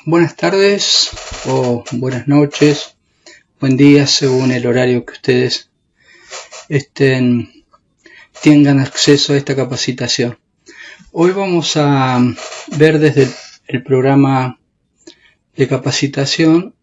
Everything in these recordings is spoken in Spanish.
Buenas tardes o buenas noches, buen día según el horario que ustedes tengan acceso a esta capacitación. Hoy vamos a ver desde el programa de capacitación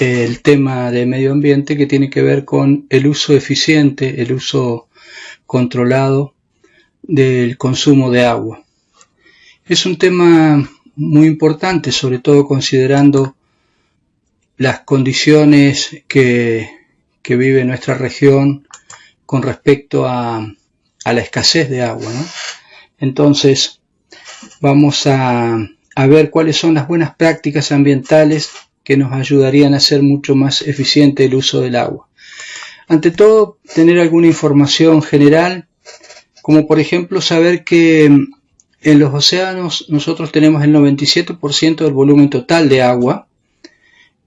el tema de medio ambiente que tiene que ver con el uso eficiente, el uso controlado del consumo de agua. Es un tema muy importante, sobre todo considerando las condiciones que vive nuestra región con respecto a la escasez de agua, ¿no? Entonces, vamos a ver cuáles son las buenas prácticas ambientales que nos ayudarían a hacer mucho más eficiente el uso del agua. Ante todo, tener alguna información general, como por ejemplo saber que en los océanos nosotros tenemos el 97% del volumen total de agua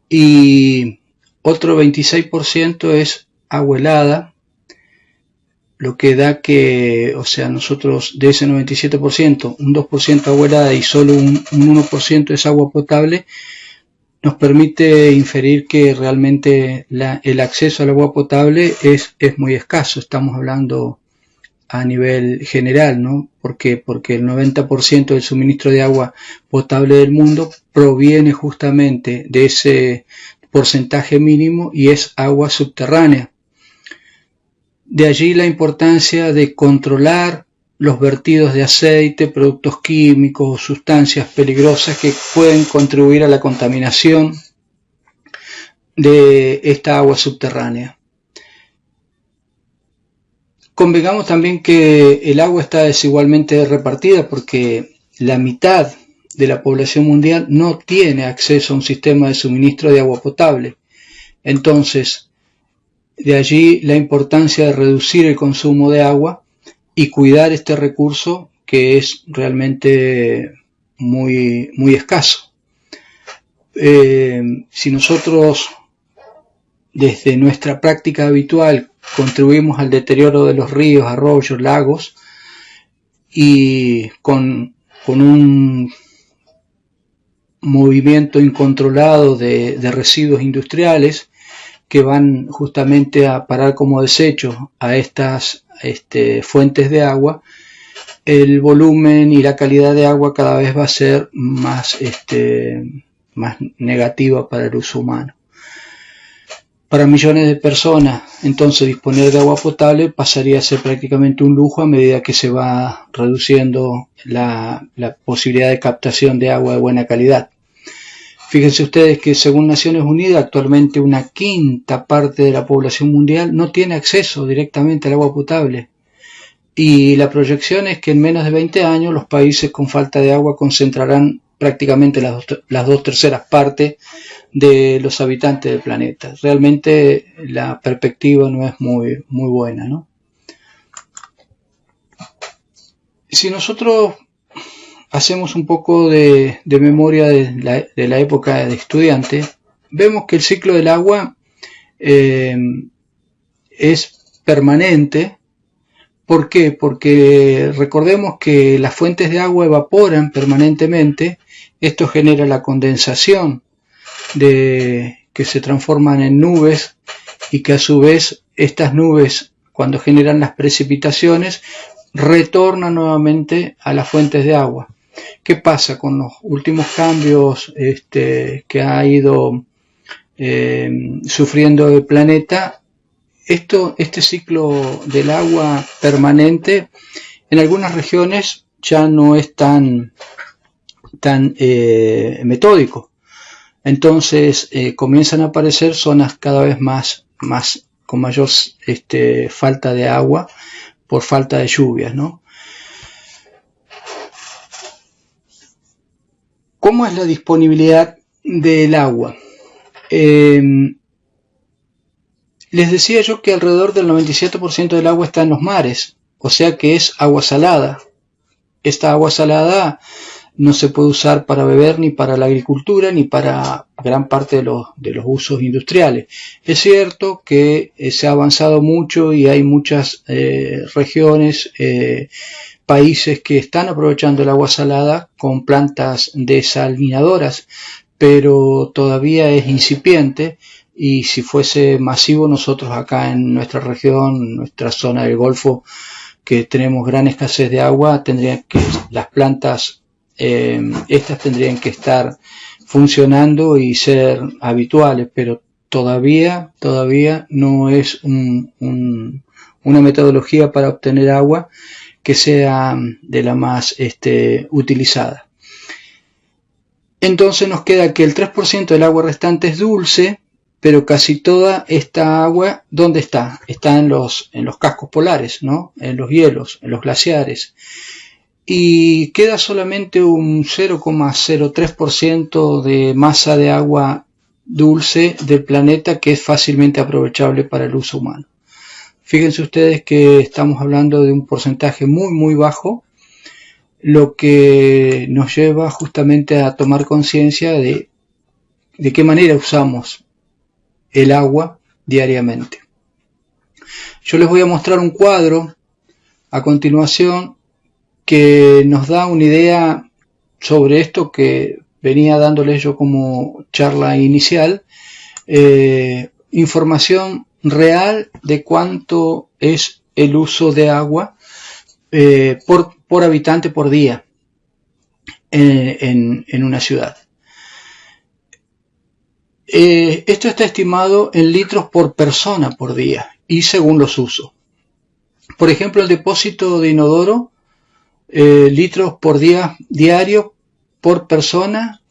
y otro 26% es agua helada, lo que da que, nosotros de ese 97%, un 2% agua helada y solo un 1% es agua potable, nos permite inferir que realmente el acceso al agua potable es muy escaso. Estamos hablando a nivel general, ¿no? ¿Por qué? Porque el 90% del suministro de agua potable del mundo proviene justamente de ese porcentaje mínimo y es agua subterránea. De allí la importancia de controlar los vertidos de aceite, productos químicos o sustancias peligrosas que pueden contribuir a la contaminación de esta agua subterránea. Convengamos también que el agua está desigualmente repartida porque la mitad de la población mundial no tiene acceso a un sistema de suministro de agua potable. Entonces, de allí la importancia de reducir el consumo de agua y cuidar este recurso que es realmente muy escaso. Si nosotros desde nuestra práctica habitual contribuimos al deterioro de los ríos, arroyos, lagos y con un movimiento incontrolado de residuos industriales que van justamente a parar como desechos a estas fuentes de agua, el volumen y la calidad de agua cada vez va a ser más negativa para el uso humano. Para millones de personas, entonces, disponer de agua potable pasaría a ser prácticamente un lujo a medida que se va reduciendo la posibilidad de captación de agua de buena calidad. Fíjense ustedes que según Naciones Unidas, actualmente una quinta parte de la población mundial no tiene acceso directamente al agua potable. Y la proyección es que en menos de 20 años los países con falta de agua concentrarán prácticamente las 2/3 partes de los habitantes del planeta. Realmente la perspectiva no es muy buena, ¿no? Si nosotros hacemos un poco de memoria de la época de estudiante, vemos que el ciclo del agua es permanente. ¿Por qué? Porque recordemos que las fuentes de agua evaporan permanentemente. Esto genera la condensación que se transforman en nubes y que a su vez estas nubes, cuando generan las precipitaciones, retornan nuevamente a las fuentes de agua. ¿Qué pasa con los últimos cambios que ha ido sufriendo el planeta? Este ciclo del agua permanente en algunas regiones ya no es tan metódico. Entonces comienzan a aparecer zonas cada vez más con mayor falta de agua por falta de lluvias, ¿no? ¿Cómo es la disponibilidad del agua? Les decía yo que alrededor del 97% del agua está en los mares, o sea que es agua salada. Esta agua salada no se puede usar para beber ni para la agricultura ni para gran parte de los usos industriales. Es cierto que se ha avanzado mucho y hay muchas regiones países que están aprovechando el agua salada con plantas desalinadoras, pero todavía es incipiente, y si fuese masivo, nosotros acá en nuestra región, nuestra zona del Golfo, que tenemos gran escasez de agua, las plantas estas tendrían que estar funcionando y ser habituales, pero todavía no es una metodología para obtener agua que sea de la más utilizada. Entonces nos queda que el 3% del agua restante es dulce, pero casi toda esta agua, ¿dónde está? Está en los cascos polares, ¿no? En los hielos, en los glaciares. Y queda solamente un 0,03% de masa de agua dulce del planeta que es fácilmente aprovechable para el uso humano. Fíjense ustedes que estamos hablando de un porcentaje muy bajo, lo que nos lleva justamente a tomar conciencia de qué manera usamos el agua diariamente. Yo les voy a mostrar un cuadro a continuación que nos da una idea sobre esto que venía dándoles yo como charla inicial, información real de cuánto es el uso de agua por habitante por día en una ciudad. Esto está estimado en litros por persona por día y según los usos. Por ejemplo, el depósito de inodoro, litros por día diario por persona,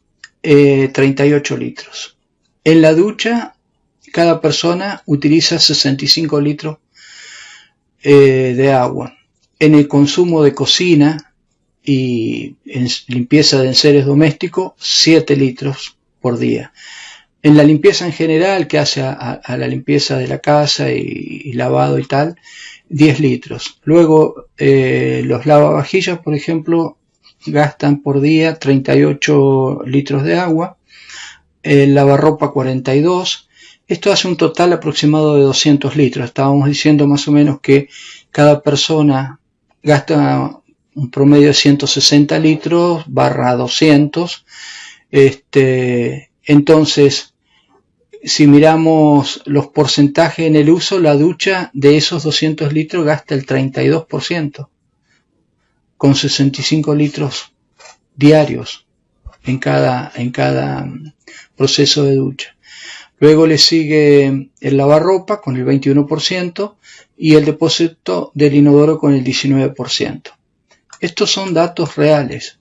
38 litros. En la ducha, cada persona utiliza 65 litros de agua. En el consumo de cocina y en limpieza de enseres domésticos, 7 litros por día. En la limpieza en general, que hace a la limpieza de la casa y lavado y tal, 10 litros. Luego, los lavavajillas, por ejemplo, gastan por día 38 litros de agua. El lavarropa, 42. Esto hace un total aproximado de 200 litros. Estábamos diciendo más o menos que cada persona gasta un promedio de 160 litros barra 200. Entonces, si miramos los porcentajes en el uso, la ducha de esos 200 litros gasta el 32%, con 65 litros diarios en cada proceso de ducha. Luego le sigue el lavarropa con el 21% y el depósito del inodoro con el 19%. Estos son datos reales.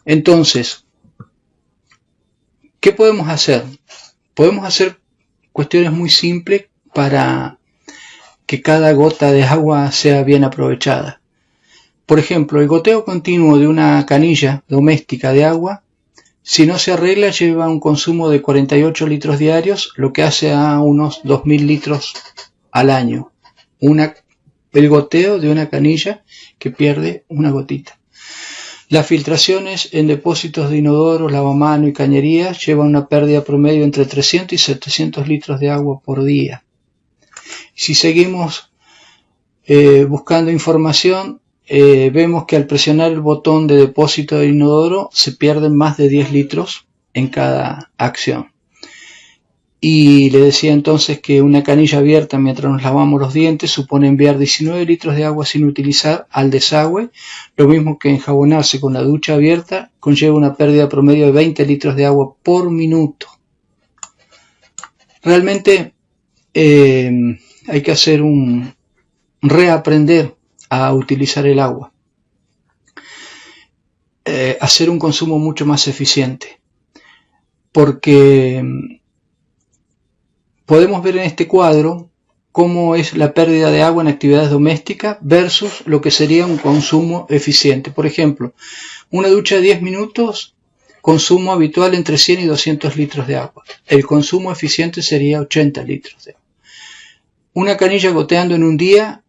Entonces, ¿qué podemos hacer? Podemos hacer cuestiones muy simples para que cada gota de agua sea bien aprovechada. Por ejemplo, el goteo continuo de una canilla doméstica de agua, si no se arregla, lleva un consumo de 48 litros diarios, lo que hace a unos 2.000 litros al año. El goteo de una canilla que pierde una gotita. Las filtraciones en depósitos de inodoros, lavamanos y cañerías llevan una pérdida promedio entre 300 y 700 litros de agua por día. Si seguimos buscando información, vemos que al presionar el botón de depósito de inodoro se pierden más de 10 litros en cada acción. Y le decía entonces que una canilla abierta mientras nos lavamos los dientes supone enviar 19 litros de agua sin utilizar al desagüe, lo mismo que enjabonarse con la ducha abierta conlleva una pérdida promedio de 20 litros de agua por minuto. Realmente hay que hacer reaprender a utilizar el agua, hacer un consumo mucho más eficiente, porque podemos ver en este cuadro cómo es la pérdida de agua en actividades domésticas versus lo que sería un consumo eficiente. Por ejemplo, una ducha de 10 minutos, consumo habitual entre 100 y 200 litros de agua. El consumo eficiente sería 80 litros de agua. Una canilla goteando en un día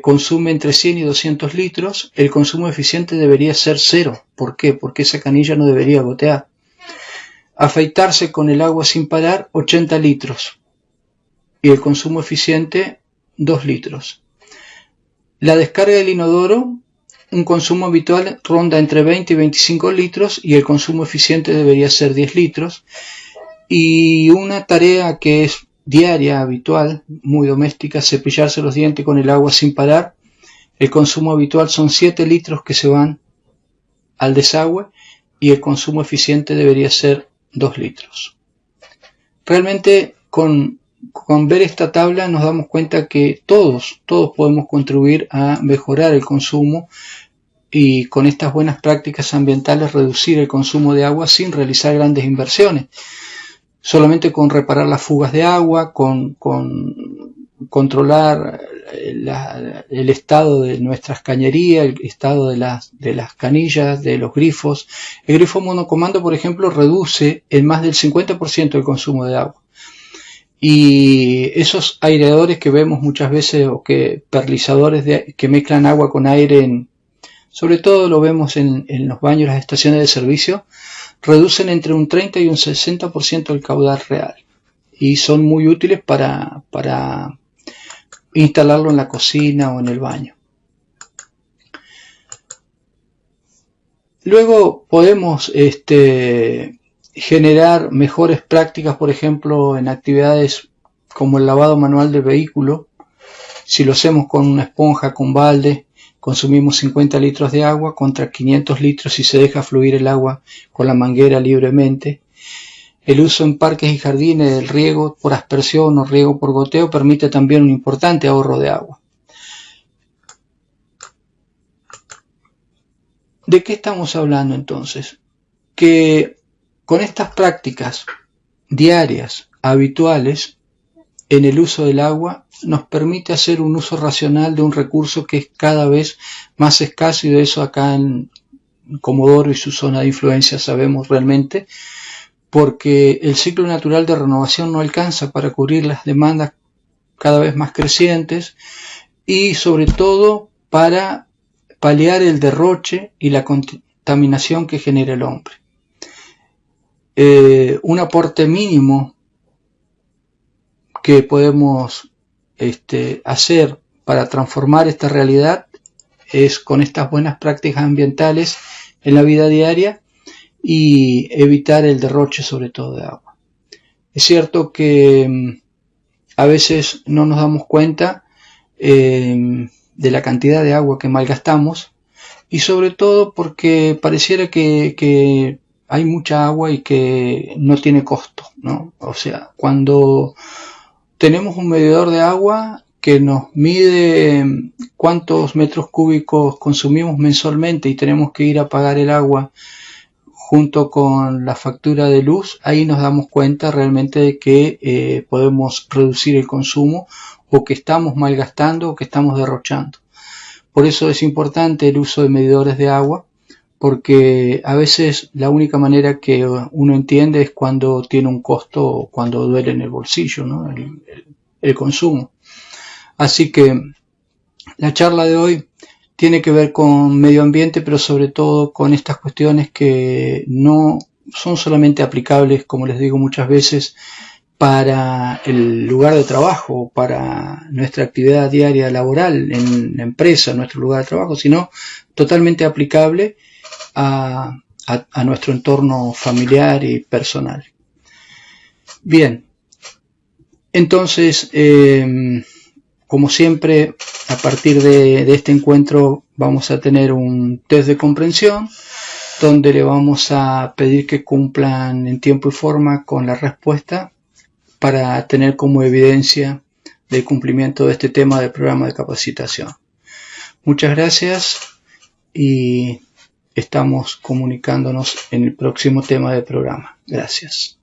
consume entre 100 y 200 litros. El consumo eficiente debería ser 0. ¿Por qué? Porque esa canilla no debería gotear. Afeitarse con el agua sin parar, 80 litros. Y el consumo eficiente, 2 litros. La descarga del inodoro un consumo habitual ronda entre 20 y 25 litros y el consumo eficiente debería ser 10 litros. Y una tarea que es diaria, habitual, muy doméstica, cepillarse los dientes con el agua sin parar. El consumo habitual son 7 litros que se van al desagüe y el consumo eficiente debería ser 2 litros. Realmente con ver esta tabla nos damos cuenta que todos podemos contribuir a mejorar el consumo y con estas buenas prácticas ambientales reducir el consumo de agua sin realizar grandes inversiones. Solamente con reparar las fugas de agua, con controlar el estado de nuestras cañerías, el estado de las canillas, de los grifos. El grifo monocomando, por ejemplo, reduce en más del 50% el consumo de agua. Y esos aireadores que vemos muchas veces, o que perlizadores que mezclan agua con aire, sobre todo lo vemos en los baños, las estaciones de servicio, reducen entre un 30 y un 60% el caudal real. Y son muy útiles para instalarlo en la cocina o en el baño. Luego podemos generar mejores prácticas, por ejemplo, en actividades como el lavado manual del vehículo. Si lo hacemos con una esponja, con balde, consumimos 50 litros de agua contra 500 litros si se deja fluir el agua con la manguera libremente. El uso en parques y jardines del riego por aspersión o riego por goteo permite también un importante ahorro de agua. ¿De qué estamos hablando entonces? Que con estas prácticas diarias, habituales, en el uso del agua, nos permite hacer un uso racional de un recurso que es cada vez más escaso, y de eso acá en Comodoro y su zona de influencia sabemos realmente, porque el ciclo natural de renovación no alcanza para cubrir las demandas cada vez más crecientes y sobre todo para paliar el derroche y la contaminación que genera el hombre. Un aporte mínimo que podemos hacer para transformar esta realidad es con estas buenas prácticas ambientales en la vida diaria y evitar el derroche sobre todo de agua. Es cierto que a veces no nos damos cuenta de la cantidad de agua que malgastamos, y sobre todo porque pareciera que hay mucha agua y que no tiene costo, ¿no? O sea, cuando tenemos un medidor de agua que nos mide cuántos metros cúbicos consumimos mensualmente y tenemos que ir a pagar el agua junto con la factura de luz, ahí nos damos cuenta realmente de que podemos reducir el consumo, o que estamos malgastando o que estamos derrochando. Por eso es importante el uso de medidores de agua, porque a veces la única manera que uno entiende es cuando tiene un costo o cuando duele en el bolsillo, ¿no? el consumo. Así que la charla de hoy tiene que ver con medio ambiente, pero sobre todo con estas cuestiones que no son solamente aplicables, como les digo muchas veces, para el lugar de trabajo, para nuestra actividad diaria laboral en la empresa, nuestro lugar de trabajo, sino totalmente aplicable a nuestro entorno familiar y personal. Bien, entonces, como siempre, a partir de este encuentro vamos a tener un test de comprensión donde le vamos a pedir que cumplan en tiempo y forma con la respuesta para tener como evidencia del cumplimiento de este tema del programa de capacitación. Muchas gracias y estamos comunicándonos en el próximo tema del programa. Gracias.